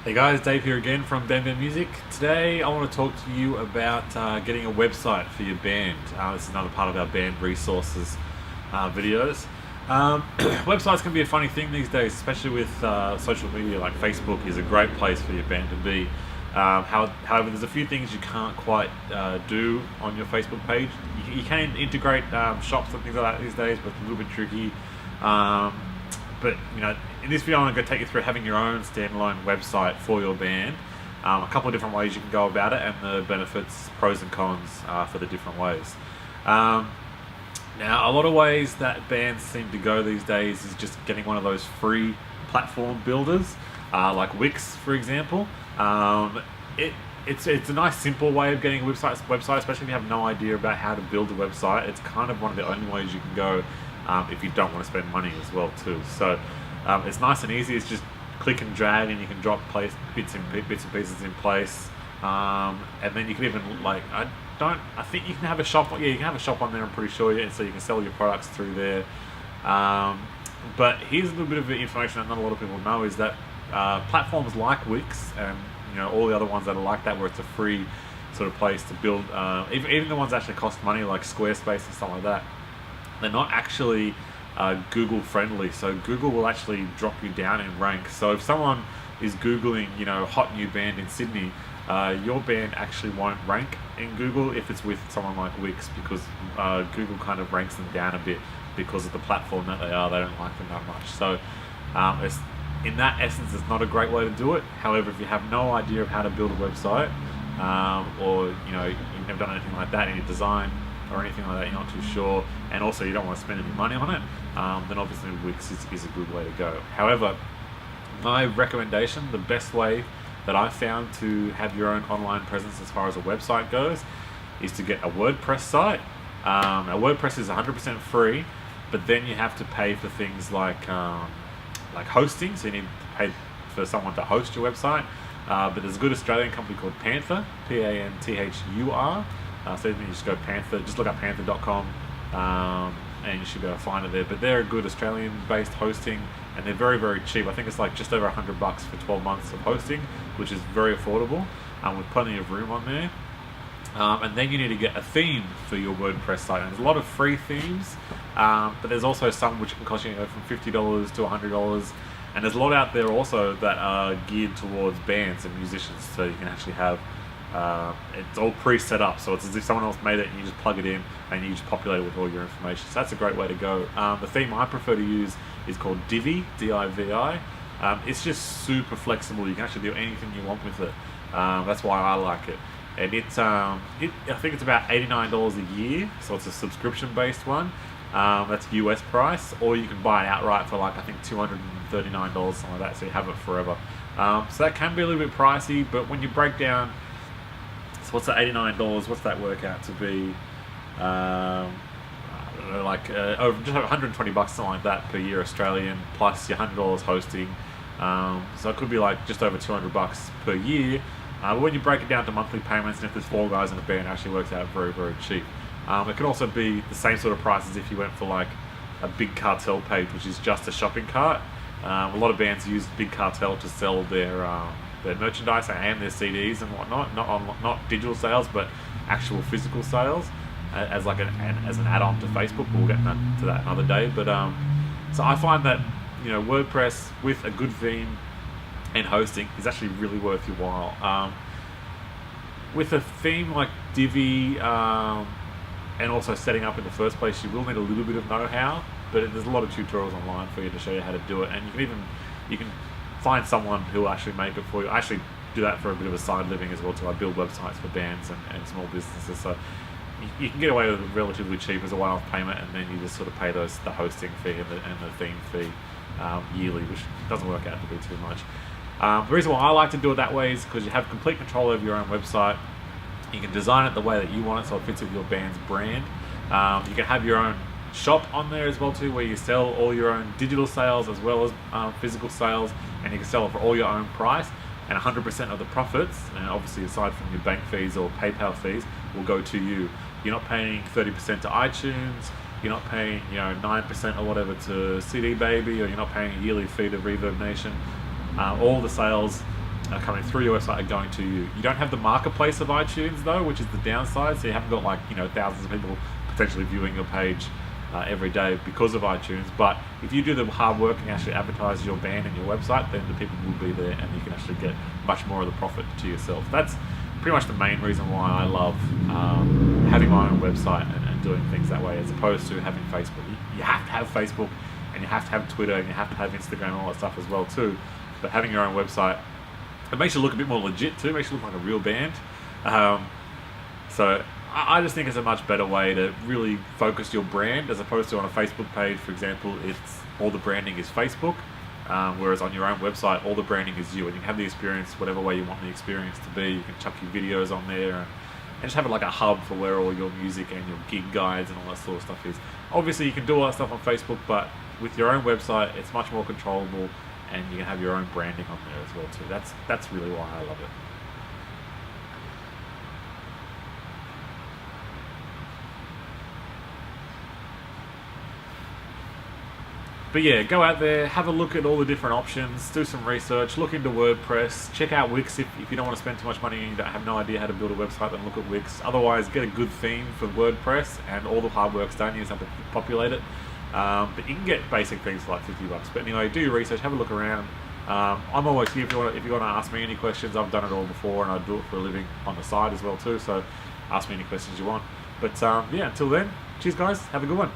Hey guys, Dave here again from Bam Bam Music. Today I want to talk to you about getting a website for your band. This is another part of our band resources videos. Websites can be a funny thing these days, especially with social media like Facebook is a great place for your band to be. However, there's a few things you can't quite do on your Facebook page. You can integrate shops and things like that these days, but it's a little bit tricky. But in this video, I'm going to take you through having your own standalone website for your band. A couple of different ways you can go about it, and the benefits, pros and cons for the different ways. Now, a lot of ways that bands seem to go these days is just getting one of those free platform builders, like Wix, for example. It's a nice, simple way of getting a website, especially if you have no idea about how to build a website. It's kind of one of the only ways you can go if you don't want to spend money as well too. So it's nice and easy. It's just click and drag, and you can drop bits and pieces in place, and then you can even I think you can have a shop. Yeah, you can have a shop on there. I'm pretty sure, and so you can sell your products through there. But here's a little bit of information that not a lot of people know is that platforms like Wix and all the other ones that are like that, where it's a free sort of place to build, even the ones that actually cost money like Squarespace and stuff like that, they're not actually Google friendly. So Google will actually drop you down in rank. So if someone is Googling, hot new band in Sydney, your band actually won't rank in Google if it's with someone like Wix, because Google kind of ranks them down a bit because of the platform that they are. They don't like them that much. So it's, in that essence, it's not a great way to do it. However, if you have no idea of how to build a website, or you've never done anything like that in your design or anything like that, you're not too sure, and also you don't want to spend any money on it, then obviously Wix is a good way to go. However, my recommendation, the best way that I found to have your own online presence as far as a website goes, is to get a WordPress site. Now, WordPress is 100% free, but then you have to pay for things like hosting, so you need to pay for someone to host your website. But there's a good Australian company called Panther, Panthur. So you just go Panther, just look up panther.com, and you should be able to find it there. But they're a good Australian-based hosting, and they're very, very cheap. I think it's like just over $100 for 12 months of hosting, which is very affordable, with plenty of room on there. And then you need to get a theme for your WordPress site. And there's a lot of free themes, but there's also some which can cost you from $50 to $100. And there's a lot out there also that are geared towards bands and musicians, so you can actually have it's all pre-set up, so it's as if someone else made it and you just plug it in and you just populate it with all your information. So that's a great way to go. The theme I prefer to use is called Divi, D-I-V-I. It's just super flexible. You can actually do anything you want with it. That's why I like it. And I think it's about $89 a year, so it's a subscription-based one. That's US price, or you can buy it outright for I think $239, something like that, so you have it forever. So that can be a little bit pricey, but when you break down, so what's that, $89? What's that work out to be? I don't know, just over $120, something like that per year Australian, plus your $100 hosting. So it could be just over $200 per year. But when you break it down to monthly payments, and if there's 4 guys in a band, it actually works out very, very cheap. It could also be the same sort of price as if you went for a Big Cartel page, which is just a shopping cart. A lot of bands use Big Cartel to sell their merchandise and their CDs and whatnot, not digital sales, but actual physical sales, as an add-on to Facebook. We'll get to that another day. But so I find that WordPress with a good theme and hosting is actually really worth your while. With a theme like Divi, and also setting up in the first place, you will need a little bit of know-how, but there's a lot of tutorials online for you to show you how to do it, and you can find someone who will actually make it for you. I actually do that for a bit of a side living as well too. I build websites for bands and small businesses, so you can get away with it relatively cheap as a one-off payment, and then you just sort of pay the hosting fee and the theme fee yearly, which doesn't work out to be too much. The reason why I like to do it that way is because you have complete control over your own website. You can design it the way that you want it, so it fits with your band's brand. You can have your own shop on there as well too, where you sell all your own digital sales as well as physical sales, and you can sell it for all your own price, and 100% of the profits, and obviously aside from your bank fees or PayPal fees, will go to you. You're not paying 30% to iTunes, you're not paying 9% or whatever to CD Baby, or you're not paying a yearly fee to Reverb Nation. All the sales coming through your website are going to you. You don't have the marketplace of iTunes though, which is the downside. So you haven't got like thousands of people potentially viewing your page every day because of iTunes. But if you do the hard work and actually advertise your band and your website, then the people will be there, and you can actually get much more of the profit to yourself. That's pretty much the main reason why I love having my own website and doing things that way, as opposed to having Facebook. You have to have Facebook, and you have to have Twitter, and you have to have Instagram and all that stuff as well too. But having your own website, it makes you look a bit more legit too. It makes you look like a real band. So I just think it's a much better way to really focus your brand, as opposed to on a Facebook page, for example, it's all the branding is Facebook, whereas on your own website, all the branding is you, and you can have the experience whatever way you want the experience to be. You can chuck your videos on there and just have it like a hub for where all your music and your gig guides and all that sort of stuff is. Obviously, you can do all that stuff on Facebook, but with your own website, it's much more controllable, and you can have your own branding on there as well too. That's really why I love it. But yeah, go out there, have a look at all the different options, do some research, look into WordPress, check out Wix if you don't want to spend too much money and you don't have no idea how to build a website, then look at Wix. Otherwise, get a good theme for WordPress and all the hard work's done, you just have to populate it. But you can get basic things for like $50. But anyway, do your research, have a look around. I'm always here if you want to ask me any questions. I've done it all before, and I do it for a living on the side as well too, so ask me any questions you want. But yeah, until then, cheers guys, have a good one.